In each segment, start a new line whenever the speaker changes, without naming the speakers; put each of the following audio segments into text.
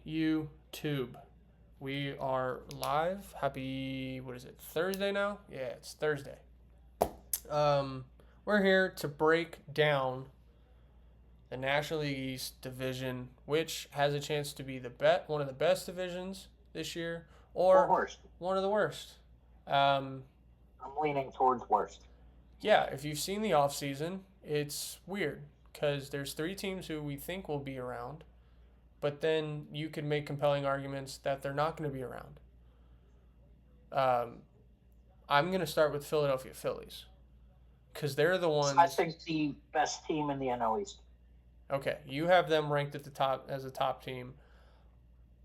YouTube. We are live. Happy, what is it, Thursday now? Yeah, it's Thursday. We're here to break down the National League East division, which has a chance to be one of the best divisions this year, or
worst.
one of the worst.
I'm leaning towards worst.
Yeah, if you've seen the offseason, it's weird because there's 3 teams who we think will be around, but then you could make compelling arguments that they're not going to be around. I'm going to start with Philadelphia Phillies because they're the ones.
I think the best team in the NL East.
Okay, you have them ranked at the top as a top team.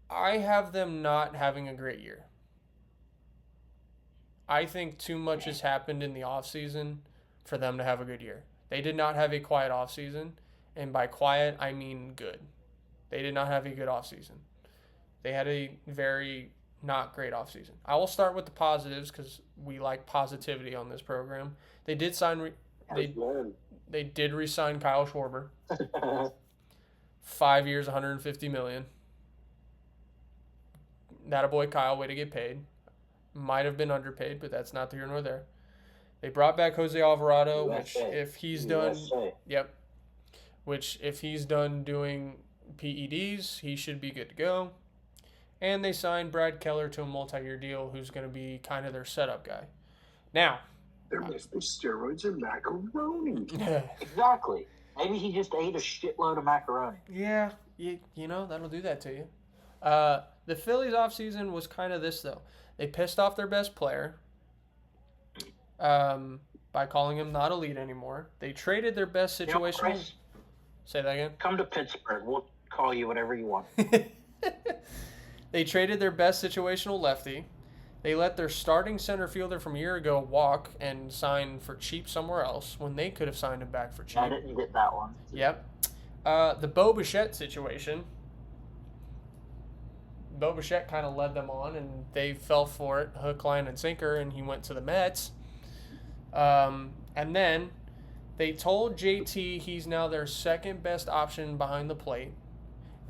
I have them not having a great year. I think too much has happened in the offseason for them to have a good year. They did not have a quiet offseason, and by quiet, I mean good. They did not have a good offseason. They had a very not great offseason. I will start with the positives because we like positivity on this program. They did sign. They did re-sign Kyle Schwarber. 5 years, $150 million. That a boy Kyle, way to get paid. Might have been underpaid, but that's not here nor there. They brought back Jose Alvarado, which if he's done, which if he's done doing PEDs, he should be good to go. And they signed Brad Keller to a multi-year deal, who's going to be kind of their setup guy. Now,
there must be steroids and macaroni.
Exactly. Maybe he just ate a shitload of macaroni.
Yeah, you know, that'll do that to you. The Phillies offseason was kind of this, though. They pissed off their best player by calling him not elite anymore. They traded their best situational...
You know, Chris,
say that again?
Come to Pittsburgh. We'll call you whatever you want.
They traded their best situational lefty. They let their starting center fielder from a year ago walk and sign for cheap somewhere else when they could have signed him back for cheap.
I didn't get that one.
Yep. The Bo Bichette situation. Bo Bichette kind of led them on, and they fell for it, hook, line, and sinker, and he went to the Mets. And then they told JT he's now their second best option behind the plate.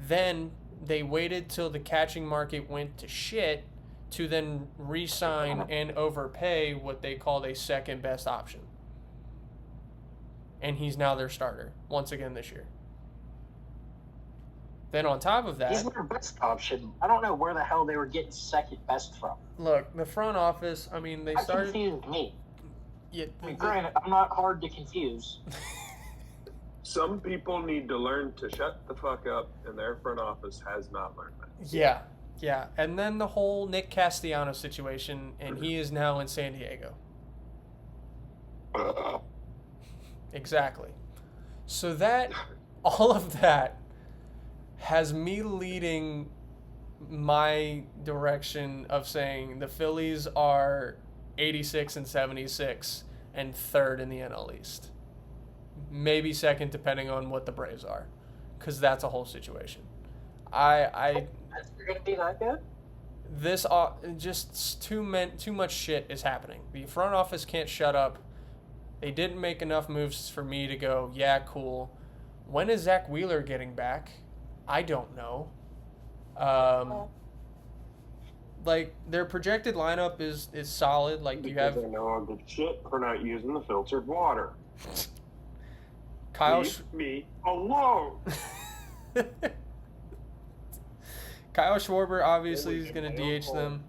Then they waited till the catching market went to shit to then re-sign and overpay what they called a second best option. And he's now their starter once again this year. Then on top of that...
He's their best option. I don't know where the hell they were getting second best from.
Look, the front office, I mean, they started...
That confused me.
Yeah,
granted, I'm not hard to confuse.
Some people need to learn to shut the fuck up, and their front office has not learned that.
Yeah. And then the whole Nick Castellanos situation, and he is now in San Diego. Exactly. So all of that has me leading my direction of saying the Phillies are 86 and 76 and third in the NL East. Maybe second depending on what the Braves are, because that's a whole situation.
You're going to be that good?
This just too much shit is happening. The front office can't shut up. They didn't make enough moves for me to go, yeah, cool. When is Zach Wheeler getting back? I don't know. Like, their projected lineup is solid. Like, you have...
Because I know I'm good shit for not using the filtered water.
Leave
me alone.
Kyle Schwarber obviously is going to DH them.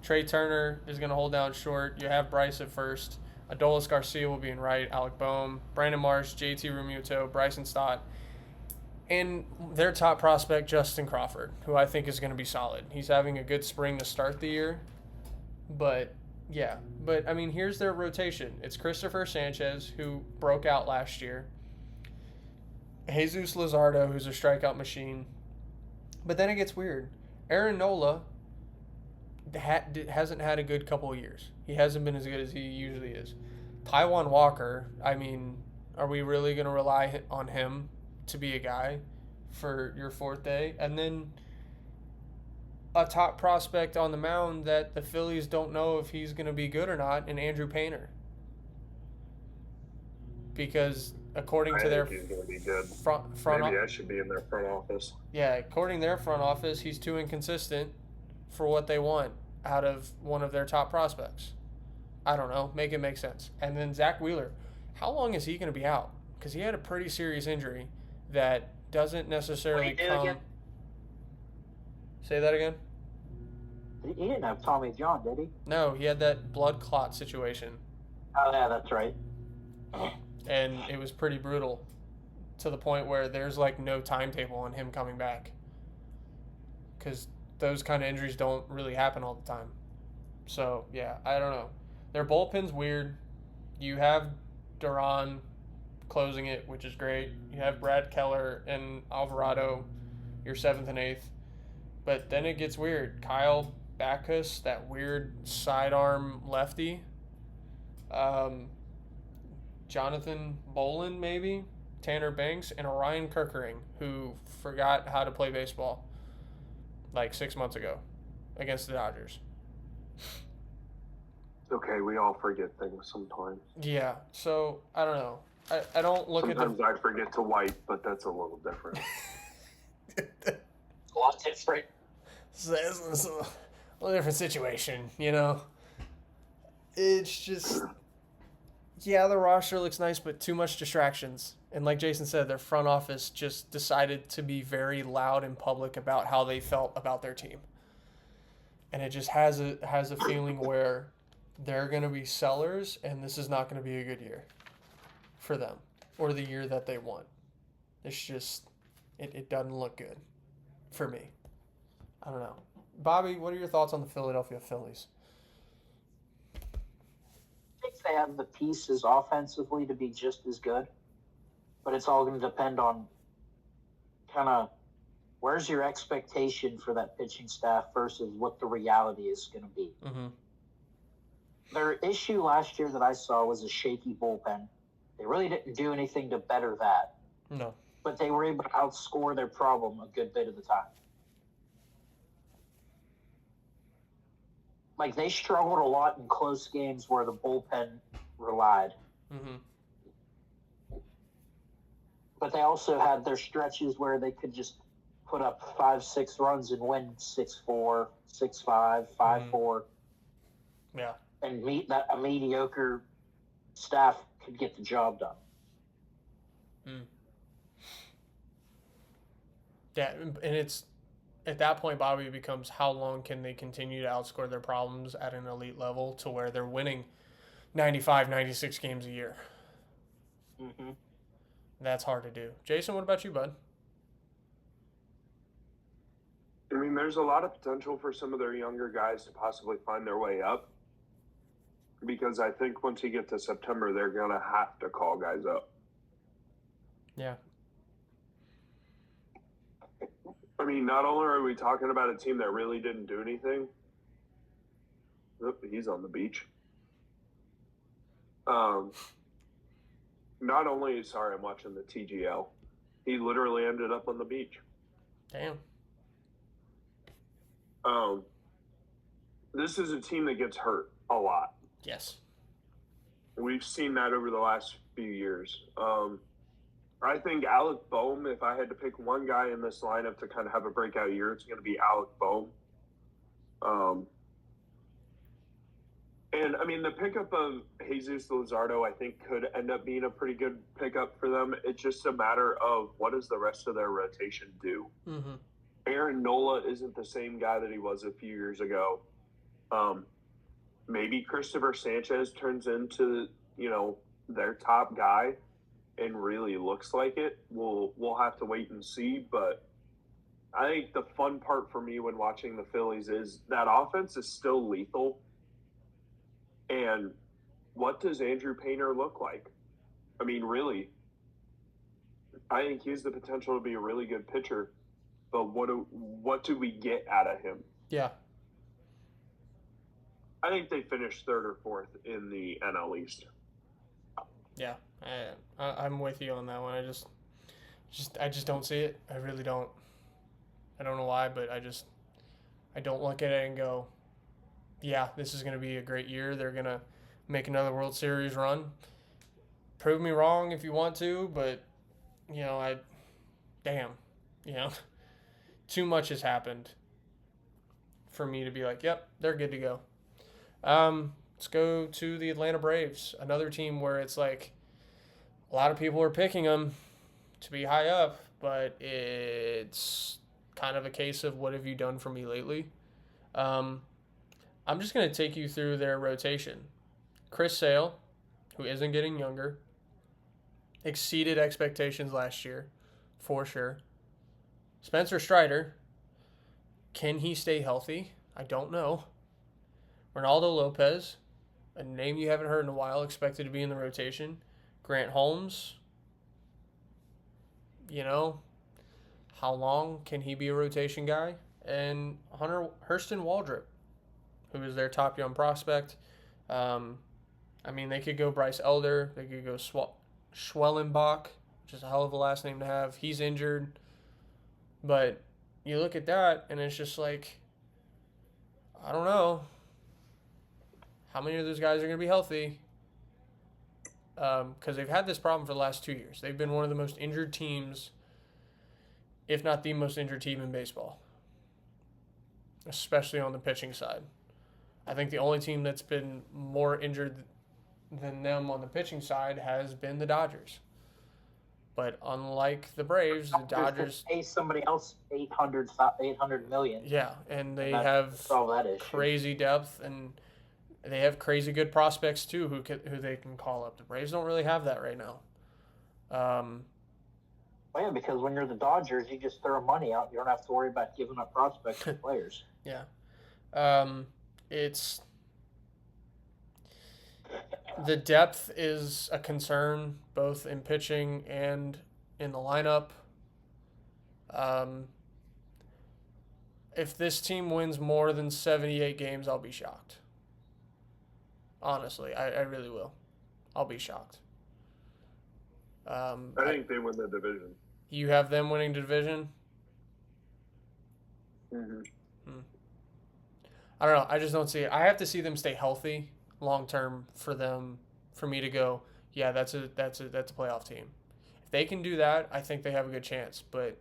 Trey Turner is going to hold down short. You have Bryce at first. Adolis Garcia will be in right. Alec Boehm, Brandon Marsh, JT Realmuto, Bryson Stott. And their top prospect, Justin Crawford, who I think is going to be solid. He's having a good spring to start the year. But, yeah. But, I mean, here's their rotation. It's Christopher Sanchez, who broke out last year. Jesus Luzardo, who's a strikeout machine. But then it gets weird. Aaron Nola hasn't had a good couple of years. He hasn't been as good as he usually is. Taijuan Walker, I mean, are we really going to rely on him to be a guy for your fourth day? And then a top prospect on the mound that the Phillies don't know if he's going to be good or not, and Andrew Painter. Because according
I
to their
think he's going to be good.
front.
Maybe I should be in their front office.
Yeah, according to their front office, he's too inconsistent for what they want out of one of their top prospects. I don't know. Make it make sense. And then Zach Wheeler, how long is he going to be out? Because he had a pretty serious injury that doesn't necessarily come.
Again?
Say that again?
He didn't have Tommy John, did he?
No, he had that blood clot situation.
Oh, yeah, that's right.
And it was pretty brutal to the point where there's like no timetable on him coming back. Because those kind of injuries don't really happen all the time. So, yeah, I don't know. Their bullpen's weird. You have Duran closing it, which is great. You have Brad Keller and Alvarado, your 7th and 8th. But then it gets weird. Kyle Backus, that weird sidearm lefty. Jonathan Bolin, maybe. Tanner Banks, and Ryan Kirkering, who forgot how to play baseball like 6 months ago against the Dodgers.
Okay, we all forget things sometimes.
Yeah, so I don't know. I don't look
sometimes
at
I forget to wipe, but that's a little different.
A lot different.
It's a little different situation, you know? It's just, yeah, the roster looks nice, but too much distractions. And like Jason said, their front office just decided to be very loud in public about how they felt about their team. And it just has a feeling where they're going to be sellers, and this is not going to be a good year for them or the year that they want. It's just, it doesn't look good for me. I don't know. Bobby, what are your thoughts on the Philadelphia Phillies?
I think they have the pieces offensively to be just as good, but it's all going to depend on kind of where's your expectation for that pitching staff versus what the reality is going to be.
Mm-hmm.
Their issue last year that I saw was a shaky bullpen. They really didn't do anything to better that.
No.
But they were able to outscore their problem a good bit of the time. Like, they struggled a lot in close games where the bullpen relied.
Mm-hmm.
But they also had their stretches where they could just put up 5-6 runs and win 6-4, 6-5, 5-4.
Yeah.
And a mediocre staff could get the job done.
Yeah, and it's at that point, Bobby, it becomes how long can they continue to outscore their problems at an elite level to where they're winning 95, 96 games a year.
Mm-hmm.
That's hard to do. Jason, what about you, bud?
I mean, there's a lot of potential for some of their younger guys to possibly find their way up. Because I think once you get to September, they're going to have to call guys up.
Yeah.
I mean, not only are we talking about a team that really didn't do anything. Oh, he's on the beach. Not only, sorry, I'm watching the TGL. He literally ended up on the beach.
Damn.
This is a team that gets hurt a lot.
Yes.
We've seen that over the last few years. I think Alec Boehm, if I had to pick one guy in this lineup to kind of have a breakout year, it's going to be Alec Boehm. And, I mean, the pickup of Jesus Luzardo, I think, could end up being a pretty good pickup for them. It's just a matter of what does the rest of their rotation do.
Mm-hmm.
Aaron Nola isn't the same guy that he was a few years ago. Maybe Christopher Sanchez turns into, their top guy and really looks like it. We'll have to wait and see. But I think the fun part for me when watching the Phillies is that offense is still lethal. And what does Andrew Painter look like? I mean, really, I think he has the potential to be a really good pitcher. But what do we get out of him?
Yeah.
I think they finished 3rd or 4th in the NL East.
Yeah, I'm with you on that one. I just don't see it. I really don't. I don't know why, but I don't look at it and go, yeah, this is going to be a great year. They're going to make another World Series run. Prove me wrong if you want to, but, damn, too much has happened for me to be like, yep, they're good to go. Let's go to the Atlanta Braves, another team where it's like a lot of people are picking them to be high up, but it's kind of a case of what have you done for me lately? I'm just going to take you through their rotation. Chris Sale, who isn't getting younger, exceeded expectations last year, for sure. Spencer Strider, can he stay healthy? I don't know. Ronaldo Lopez, a name you haven't heard in a while, expected to be in the rotation. Grant Holmes, how long can he be a rotation guy? And Hurston Waldrop, who is their top young prospect. They could go Bryce Elder. They could go Schwellenbach, which is a hell of a last name to have. He's injured. But you look at that, and it's just like, I don't know how many of those guys are going to be healthy. Because they've had this problem for the last 2 years. They've been one of the most injured teams, if not the most injured team in baseball, especially on the pitching side. I think the only team that's been more injured than them on the pitching side has been the Dodgers. But unlike the Braves, the Dodgers
pay somebody else $800 million.
Yeah, and they have crazy depth, and they have crazy good prospects too who they can call up. The Braves don't really have that right now.
Yeah, because when you're the Dodgers, you just throw money out. You don't have to worry about giving up prospects to players.
Yeah. It's the depth is a concern both in pitching and in the lineup. If this team wins more than 78 games, I'll be shocked. Honestly, I really will. I'll be shocked.
I think they win the division.
You have them winning the division?
Mm-hmm.
I don't know. I just don't see it. I have to see them stay healthy long term for me to go, yeah, that's a playoff team. If they can do that, I think they have a good chance. But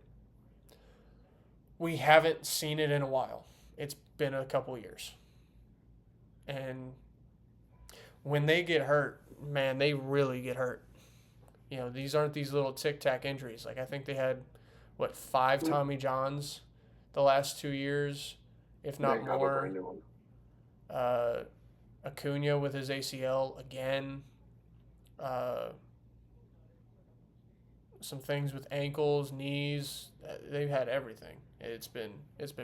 we haven't seen it in a while. It's been a couple years. And when they get hurt, man, they really get hurt. These aren't these little tic-tac injuries. Like, I think they had, 5 Tommy Johns the last 2 years, if not more. Acuna with his ACL again. Some things with ankles, knees. They've had everything. It's been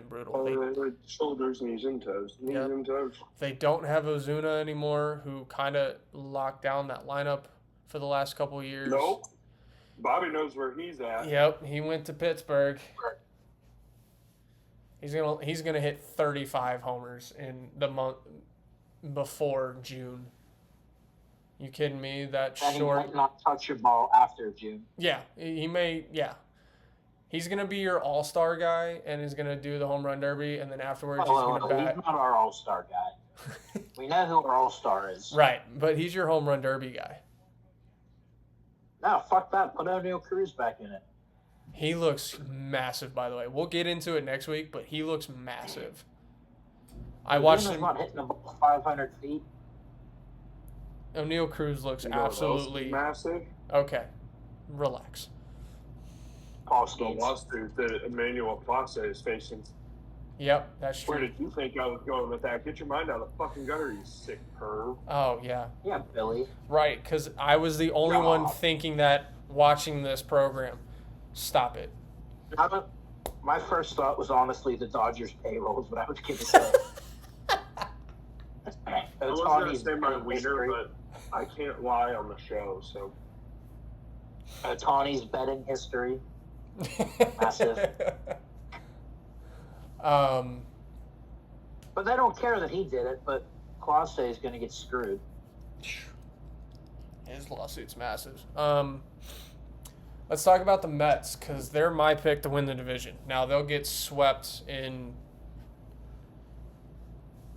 brutal.
Shoulders, knees, and toes. And toes.
They don't have Ozuna anymore, who kind of locked down that lineup for the last couple of years.
Nope. Bobby knows where he's at.
Yep, he went to Pittsburgh. He's gonna hit 35 homers in the month before June. You kidding me? That
and
short.
He might not touch your ball after June.
Yeah, he may. Yeah, he's gonna be your all-star guy, and is gonna do the home run derby, and then afterwards he's gonna bat.
He's not our all-star guy. We know who our all-star is.
Right, but he's your home run derby guy.
No, fuck that. Put O'Neal Cruz back in it.
He looks massive, by the way. We'll get into it next week, but he looks massive. I watched him.
Not hitting the ball 500 feet.
O'Neal Cruz looks absolutely
massive.
Okay, relax.
Paul
The
Skeens.
lawsuit that Emmanuel Place is facing.
Yep, that's true.
Where did you think I was going with that? Get your mind out of the fucking gutter, you sick perv.
Oh, yeah.
Yeah, Billy.
Right, because I was the only one thinking that watching this program. Stop it.
My first thought was honestly the Dodgers payroll is what I was going to say.
I was going to say my wiener, but I can't lie on the show, so.
Tawny's betting history. Massive. But they don't care that he did it, but Clase is going to get screwed.
His lawsuit's massive. Let's talk about the Mets, because they're my pick to win the division. Now, they'll get swept in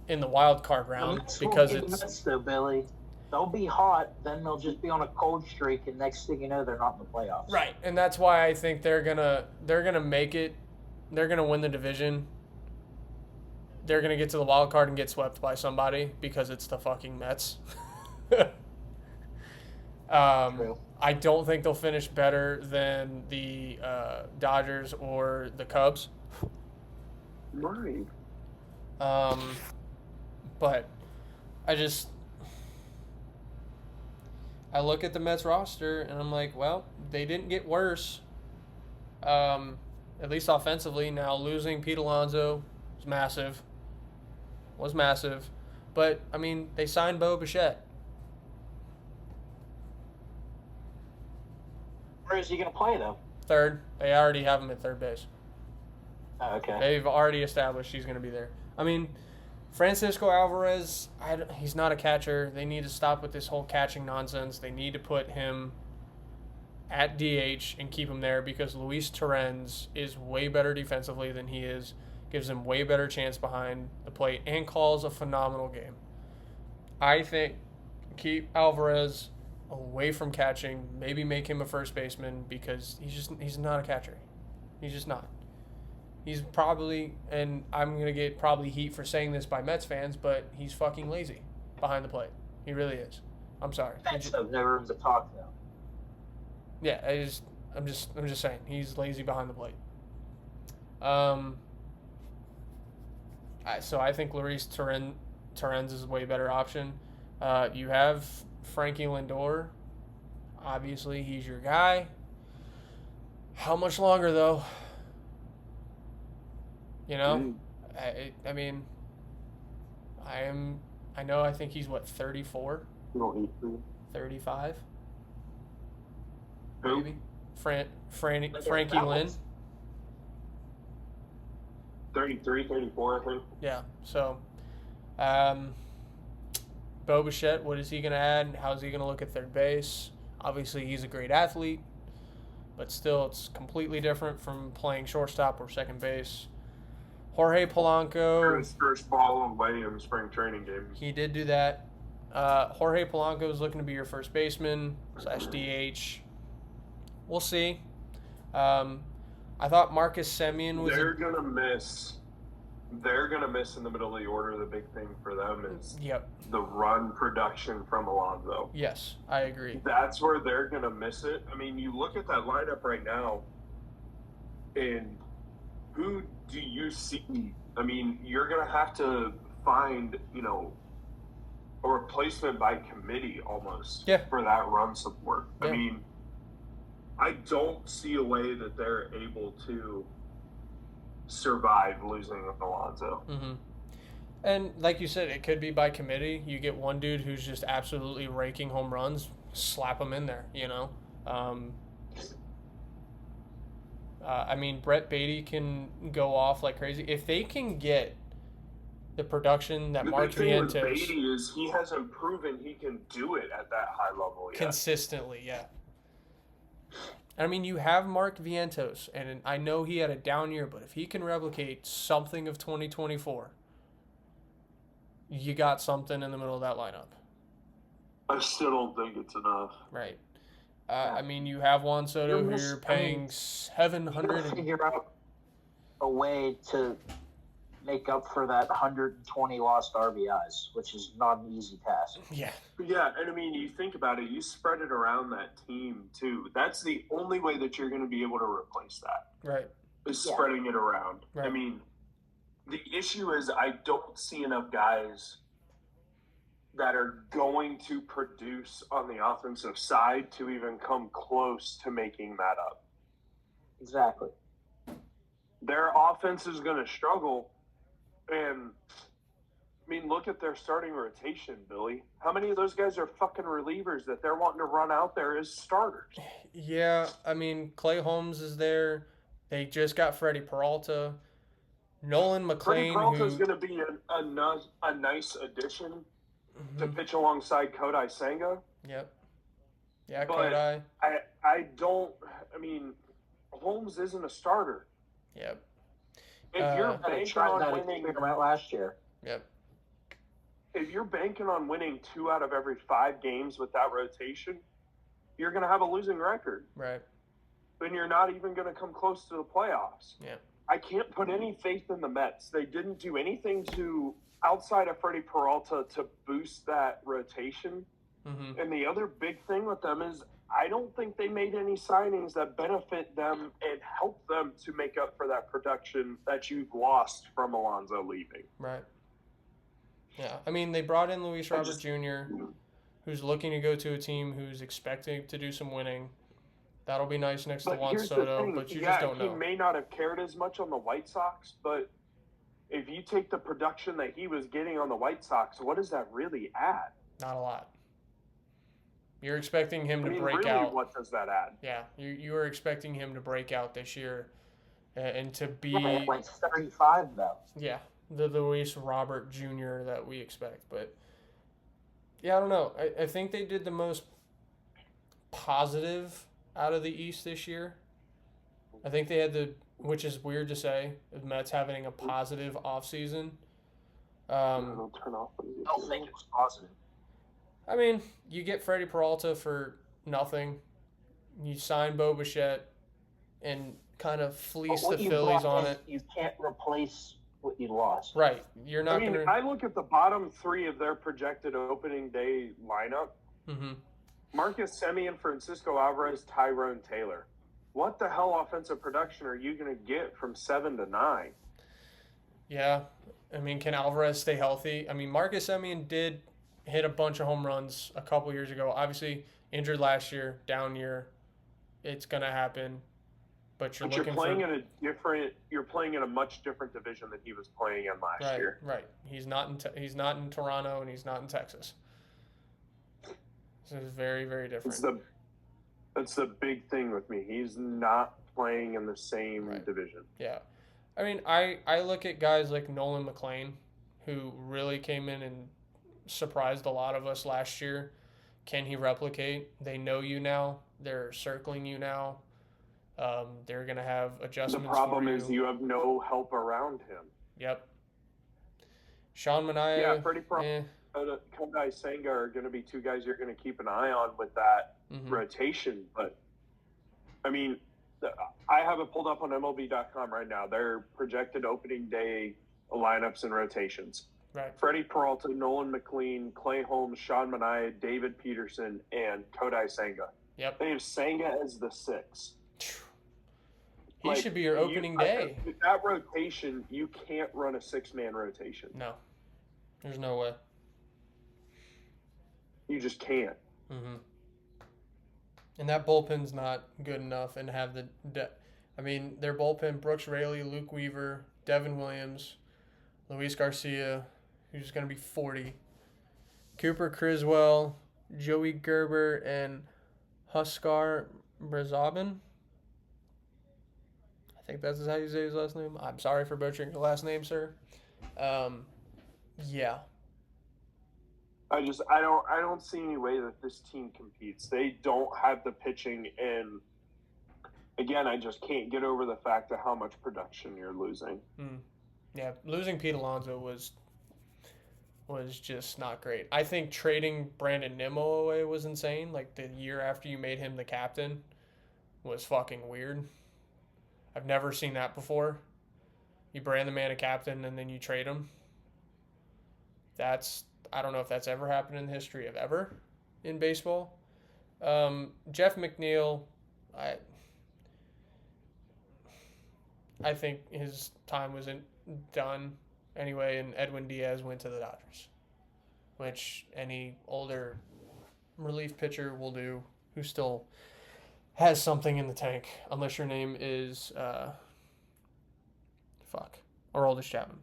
the wild card round because it's...
Mets, though, Billy. they'll be hot, then they'll just be on a cold streak, and next thing you know, they're not in the playoffs.
Right, and that's why I think they're gonna make it. They're gonna win the division. They're gonna get to the wild card and get swept by somebody because it's the fucking Mets.
True.
I don't think they'll finish better than the Dodgers or the Cubs.
Right.
But I look at the Mets roster and I'm like, well, they didn't get worse. At least offensively. Now losing Pete Alonso was massive. But I mean, they signed Bo Bichette.
Where is he going to play, though?
Third. They already have him at third base.
Oh, okay.
They've already established he's going to be there. I mean, Francisco Alvarez, he's not a catcher. They need to stop with this whole catching nonsense. They need to put him at DH and keep him there because Luis Torrens is way better defensively than he is, gives him way better chance behind the plate, and calls a phenomenal game. I think keep Alvarez away from catching, maybe make him a first baseman because he's not a catcher. He's just not. He's probably, and I'm going to get probably heat for saying this by Mets fans, but he's fucking lazy behind the plate. He really is. I'm sorry.
Fans have no room to talk, though.
Yeah, I'm just saying he's lazy behind the plate. So I think Luis Torrens is a way better option. You have Frankie Lindor. Obviously, he's your guy. How much longer, though? You know? I mean, I think he's, 34? 35?
Who?
Maybe? Frankie Lynn?
33, 34, I think.
Yeah, so Bo Bichette, what is he going to add? How's he going to look at third base? Obviously, he's a great athlete, but still, it's completely different from playing shortstop or second base. Jorge Polanco.
His first ball away in spring training games.
He did do that. Jorge Polanco is looking to be your first baseman / DH. We'll see. I thought Marcus Semien was.
They're gonna miss in the middle of the order. The big thing for them is the run production from Alonso.
Yes, I agree.
That's where they're gonna miss it. I mean, you look at that lineup right now, and who do you see? I mean, you're gonna have to find, a replacement by committee almost for that run support.
Yeah.
I mean, I don't see a way that they're able to survive losing Alonso.
Mm-hmm. And like you said, it could be by committee. You get one dude who's just absolutely raking home runs, slap him in there, I mean, Brett Beatty can go off like crazy. If they can get the production that Mark Vientos...
The big thing with Beatty is he hasn't proven he can do it at that high level yet.
Consistently, yeah. I mean, you have Mark Vientos, and I know he had a down year, but if he can replicate something of 2024, you got something in the middle of that lineup.
I still don't think it's enough.
Right. I mean, you have Juan Soto who you're paying $700.
You gotta figure out a way to make up for that 120 lost RBIs, which is not an easy task.
Yeah.
Yeah, and I mean, you think about it, you spread it around that team, too. That's the only way that you're going to be able to replace that.
Right.
Is spreading it around.
Right.
I mean, the issue is I don't see enough guys that are going to produce on the offensive side to even come close to making that up.
Exactly.
Their offense is going to struggle. And, I mean, look at their starting rotation, Billy. How many of those guys are fucking relievers that they're wanting to run out there as starters?
Yeah, I mean, Clay Holmes is there. They just got Freddie Peralta. Nolan McLean,
Freddie Peralta is going to be a nice addition to pitch alongside Kodai Senga.
Yep. Yeah,
but
Kodai.
I mean, Holmes isn't a starter.
Yep.
If you're
They
banking
tried
on
that
winning,
experiment last year.
Yep.
if you're banking on winning 2 out of every 5 games with that rotation, you're going to have a losing record.
Right.
Then you're not even going to come close to the playoffs.
Yeah.
I can't put any faith in the Mets. They didn't do anything outside of Freddie Peralta to boost that rotation.
Mm-hmm.
And the other big thing with them is I don't think they made any signings that benefit them and help them to make up for that production that you've lost from Alonso leaving.
Right. Yeah. I mean, they brought in Luis Robert Jr., who's looking to go to a team who's expecting to do some winning. That'll be nice next to Juan Soto, but you just don't know.
He may not have cared as much on the White Sox, but if you take the production that he was getting on the White Sox, what does that really add?
Not a lot. You're expecting him to break
really,
out.
What does that add?
Yeah, you were expecting him to break out this year and to be...
Yeah, like 35, though.
Yeah, the Luis Robert Jr. that we expect. But, yeah, I don't know. I think they did the most positive out of the East this year. I think they had which is weird to say, the Mets having a positive offseason.
It'll turn off.
I don't think it was positive.
I mean, you get Freddie Peralta for nothing. You sign Bo Bichette and kind of fleece the Phillies on it.
You can't replace what you lost.
Right. You're not going to...
I look at the bottom 3 of their projected opening day lineup.
Mm-hmm.
Marcus Semien, Francisco Alvarez, Tyrone Taylor. What the hell offensive production are you going to get from 7 to 9?
Yeah. I mean, can Alvarez stay healthy? I mean, Marcus Semien did hit a bunch of home runs a couple years ago. Obviously, injured last year, down year. It's going to happen. But you're playing
in a much different division than he was playing in last year.
Right. He's not in Toronto and he's not in Texas. This is very, very different.
That's the big thing with me. He's not playing in the same division.
Yeah. I mean, I look at guys like Nolan McLean, who really came in and surprised a lot of us last year. Can he replicate? They know you now. They're circling you now. They're going to have adjustments.
The problem is you have no help around him.
Yep. Sean Manaea.
Yeah, Freddie Peralta, Kodai Senga are going to be 2 guys you're going to keep an eye on with that rotation. But, I mean, I have it pulled up on MLB.com right now. Their projected opening day lineups and rotations.
Right.
Freddie Peralta, Nolan McLean, Clay Holmes, Sean Manaea, David Peterson, and Kodai Senga.
Yep.
They have Senga as the 6.
He should be your opening day.
With that rotation, you can't run a 6-man rotation.
No. There's no way.
You just can't.
Mm-hmm. And that bullpen's not good enough and have I mean, their bullpen, Brooks Raley, Luke Weaver, Devin Williams, Luis Garcia, who's going to be 40, Cooper Criswell, Joey Gerber, and Huskar Brazabin. I think that's how you say his last name. I'm sorry for butchering your last name, sir. Yeah.
I don't see any way that this team competes. They don't have the pitching, and again, I just can't get over the fact of how much production you're losing.
Yeah, losing Pete Alonso was just not great. I think trading Brandon Nimmo away was insane. Like, the year after you made him the captain was fucking weird. I've never seen that before. You brand the man a captain and then you trade him. I don't know if that's ever happened in the history of ever in baseball. Jeff McNeil, I think his time was done anyway, and Edwin Diaz went to the Dodgers, which any older relief pitcher will do who still has something in the tank, unless your name is Aroldis Chapman.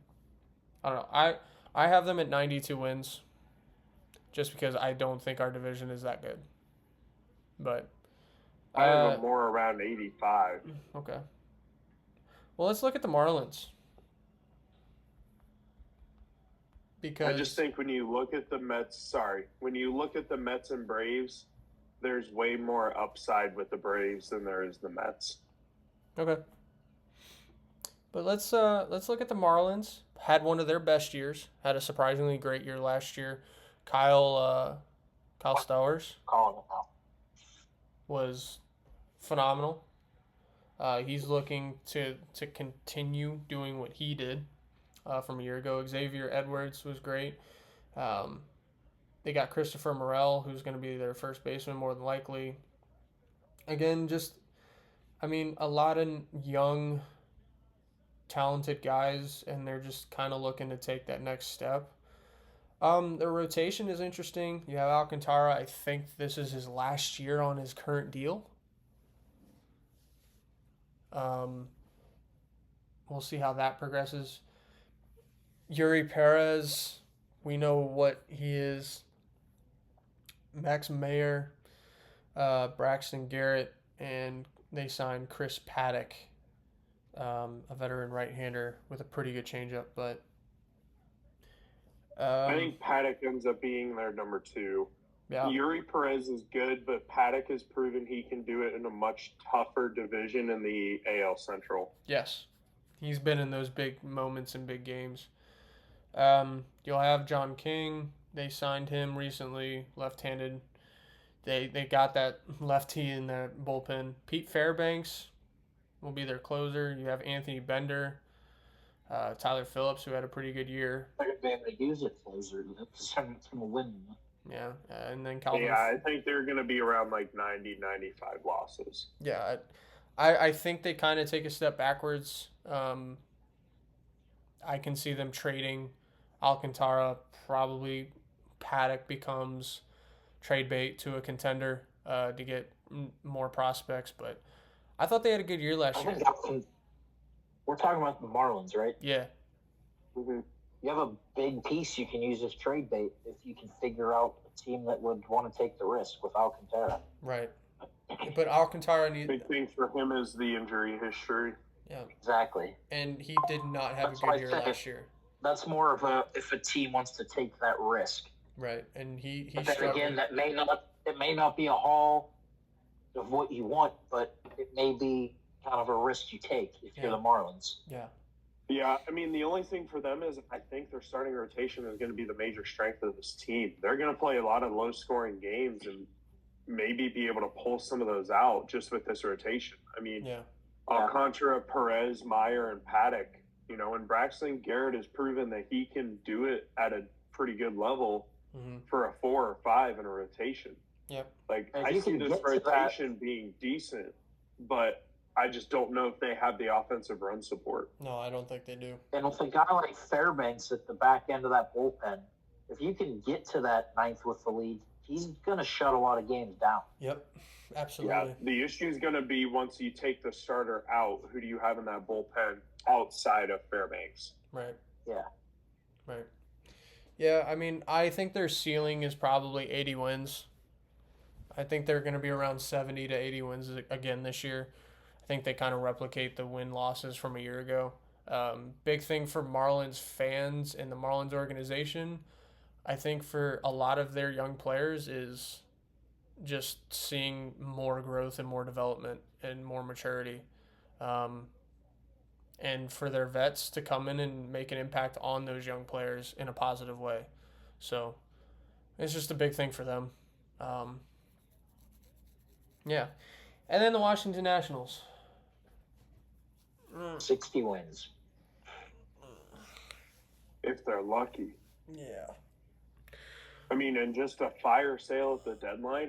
I don't know. I have them at 92 wins, just because I don't think our division is that good. But
I have them more around 85.
Okay. Well, let's look at the Marlins. Because
I just think when you look at the Mets and Braves, there's way more upside with the Braves than there is the Mets.
Okay. But let's look at the Marlins. Had one of their best years. Had a surprisingly great year last year. Kyle Stowers
Calling it out.
was phenomenal. He's looking to continue doing what he did from a year ago. Xavier Edwards was great. Um, they got Christopher Morel, who's going to be their first baseman more than likely. Again, a lot of young, talented guys, and they're just kind of looking to take that next step. The rotation is interesting. You have Alcantara. I think this is his last year on his current deal. We'll see how that progresses. Yuri Perez, we know what he is. Max Mayer, Braxton Garrett, and they signed Chris Paddock, a veteran right-hander with a pretty good changeup. But
I think Paddock ends up being their number 2.
yeah,
Yuri Perez is good, but Paddock has proven he can do it in a much tougher division in the AL Central.
yes, he's been in those big moments in big games. You'll have John King. They signed him recently, left-handed. They got that lefty in the bullpen. Pete Fairbanks will be their closer. You have Anthony Bender, Tyler Phillips, who had a pretty good year.
They're going to be able to use it closer. It's going to win.
Yeah, and then Calvin.
Yeah, I think they're going to be around like 90, 95 losses.
Yeah, I think they kind of take a step backwards. I can see them trading Alcantara. Probably Paddock becomes trade bait to a contender to get more prospects. But I thought they had a good year last year.
We're talking about the Marlins, right?
Yeah.
Mm-hmm. You have a big piece you can use as trade bait if you can figure out a team that would want to take the risk with Alcantara.
Right. But Alcantara needs.
Big thing for him is the injury history.
Yeah.
Exactly.
And he did not have
That's
a good year last year.
That's more of if a team wants to take that risk.
Right. And he
But then again, it may not be a haul of what you want, but it may be kind of a risk you take if you're the Marlins.
Yeah.
Yeah, I mean, the only thing for them is I think their starting rotation is going to be the major strength of this team. They're going to play a lot of low-scoring games and maybe be able to pull some of those out just with this rotation. I mean, Alcantara, Perez, Meyer, and Paddock, and Braxton Garrett has proven that he can do it at a pretty good level for a 4 or 5 in a rotation.
Yep.
Like, I see this rotation being decent, but I just don't know if they have the offensive run support.
No, I don't think they do.
And with a guy like Fairbanks at the back end of that bullpen, if you can get to that 9th with the lead, he's going to shut a lot of games down.
Yep, absolutely.
Yeah, the issue is going to be once you take the starter out, who do you have in that bullpen outside of Fairbanks?
Right.
Yeah.
Right. Yeah, I mean, I think their ceiling is probably 80 wins. I think they're going to be around 70 to 80 wins again this year. I think they kind of replicate the win-losses from a year ago. Big thing for Marlins fans and the Marlins organization, I think for a lot of their young players is just seeing more growth and more development and more maturity. And for their vets to come in and make an impact on those young players in a positive way. So it's just a big thing for them. Yeah. And then the Washington Nationals.
60 wins.
If they're lucky.
Yeah.
I mean, and just a fire sale at the deadline,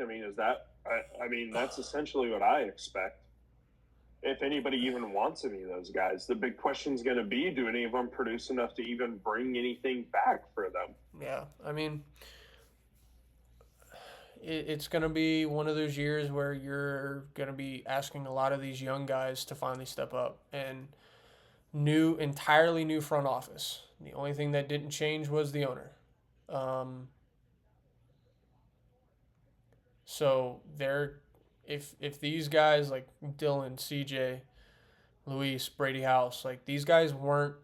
that's essentially what I expect. If anybody even wants any of those guys, the big question is going to be, do any of them produce enough to even bring anything back for them?
Yeah, I mean, it's going to be one of those years where you're going to be asking a lot of these young guys to finally step up. And entirely new front office. The only thing that didn't change was the owner. So if these guys like Dylan, CJ, Luis, Brady House, like these guys weren't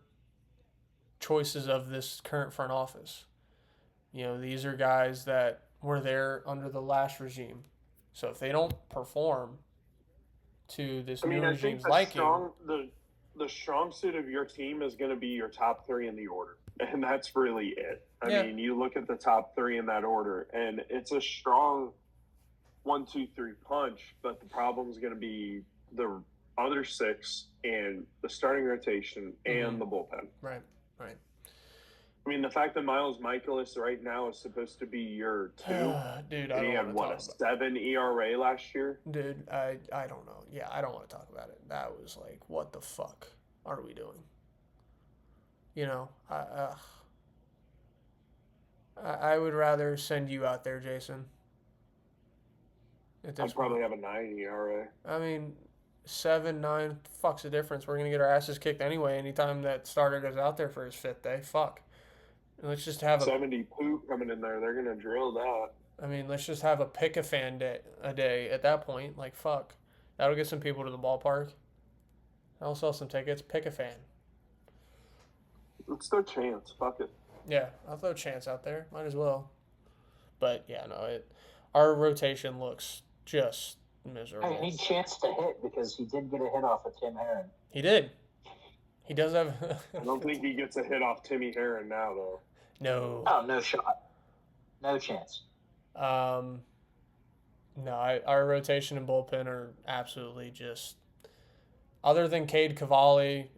choices of this current front office. These are guys that were there under the last regime. So if they don't perform to this new regime's liking,
the strong suit of your team is going to be your top three in the order. And that's really it. I mean, you look at the top three in that order, and it's a strong 1, 2, 3 punch, but the problem is going to be the other 6 and the starting rotation and the bullpen.
Right.
I mean, the fact that Miles Michaelis right now is supposed to be your 2.
Dude,
and he had, a 7 ERA last year?
Dude, I don't know. Yeah, I don't want to talk about it. That was like, what the fuck are we doing? You know, I would rather send you out there, Jason.
I'd probably have a 9 ERA.
I mean, 7, 9, fuck's the difference? We're going to get our asses kicked anyway anytime that starter goes out there for his 5th day. Fuck. Let's just have
70 poop coming in there. They're going to drill that.
I mean, let's just have a pick-a-fan a day at that point. Like, fuck. That'll get some people to the ballpark. I'll sell some tickets. Pick-a-fan.
Let's throw Chance. Fuck it.
Yeah, I'll throw Chance out there. Might as well. But, yeah, no, our rotation looks just miserable.
I need Chance to hit because he did get a hit off of Tim Herron.
He did. He does have...
I don't think he gets a hit off Timmy Herron now, though.
No.
Oh, no shot. No chance.
No, our rotation and bullpen are absolutely just... Other than Cade Cavalli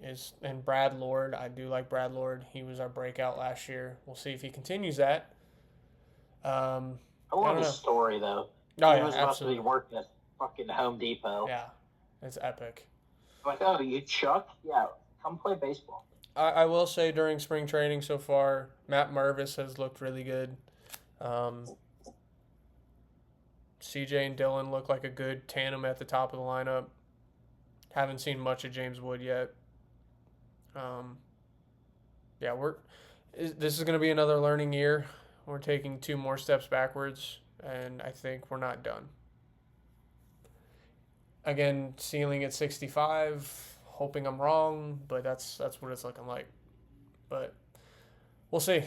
and Brad Lord, I do like Brad Lord. He was our breakout last year. We'll see if he continues that.
I love his story, though.
Oh,
he
yeah,
was about to be working at fucking Home Depot.
Yeah, it's epic.
Like, oh, you Chuck? Yeah, come play baseball.
I will say during spring training so far, Matt Mervis has looked really good. CJ and Dylan look like a good tandem at the top of the lineup. Haven't seen much of James Wood yet. This is going to be another learning year. We're taking 2 more steps backwards, and I think we're not done. Again, ceiling at 65, hoping I'm wrong, but that's what it's looking like. But we'll see.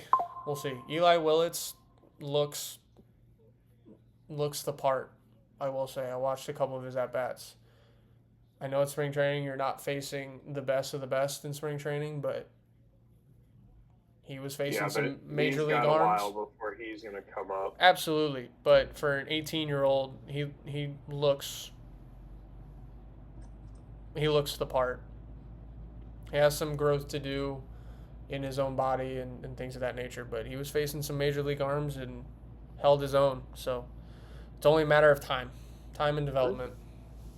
Eli Willits looks the part, I will say. I watched a couple of his at-bats. I know it's spring training. You're not facing the best of the best in spring training, but he was facing some major league arms.
He's got a while before he's going to come up.
Absolutely, but for an 18-year-old, he looks the part. He has some growth to do in his own body and things of that nature, but he was facing some major league arms and held his own. So it's only a matter of time and development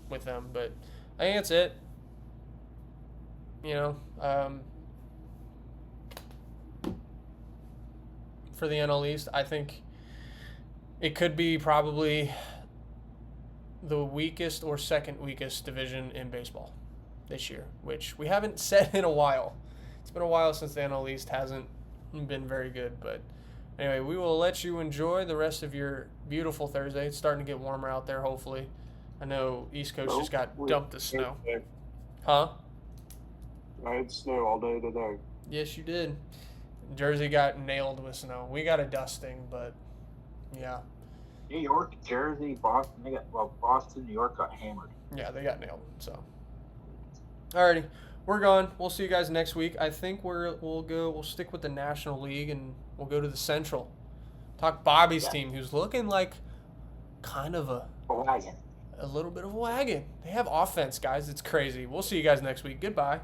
with them, but I think that's it. You know, for the NL East, I think it could be probably the weakest or second weakest division in baseball this year, which we haven't said in a while. It's been a while since the NL East hasn't been very good, but anyway, we will let you enjoy the rest of your beautiful Thursday. It's starting to get warmer out there, hopefully. I know East Coast just got dumped with snow. Huh?
I had snow all day today.
Yes, you did. Jersey got nailed with snow. We got a dusting, but yeah.
New York, Jersey, Boston. Boston, New York got hammered.
Yeah, they got nailed. So, alrighty, we're gone. We'll see you guys next week. I think we'll stick with the National League and we'll go to the Central. Talk Bobby's team, who's looking like kind of a
wagon.
A little bit of a wagon. They have offense, guys. It's crazy. We'll see you guys next week. Goodbye.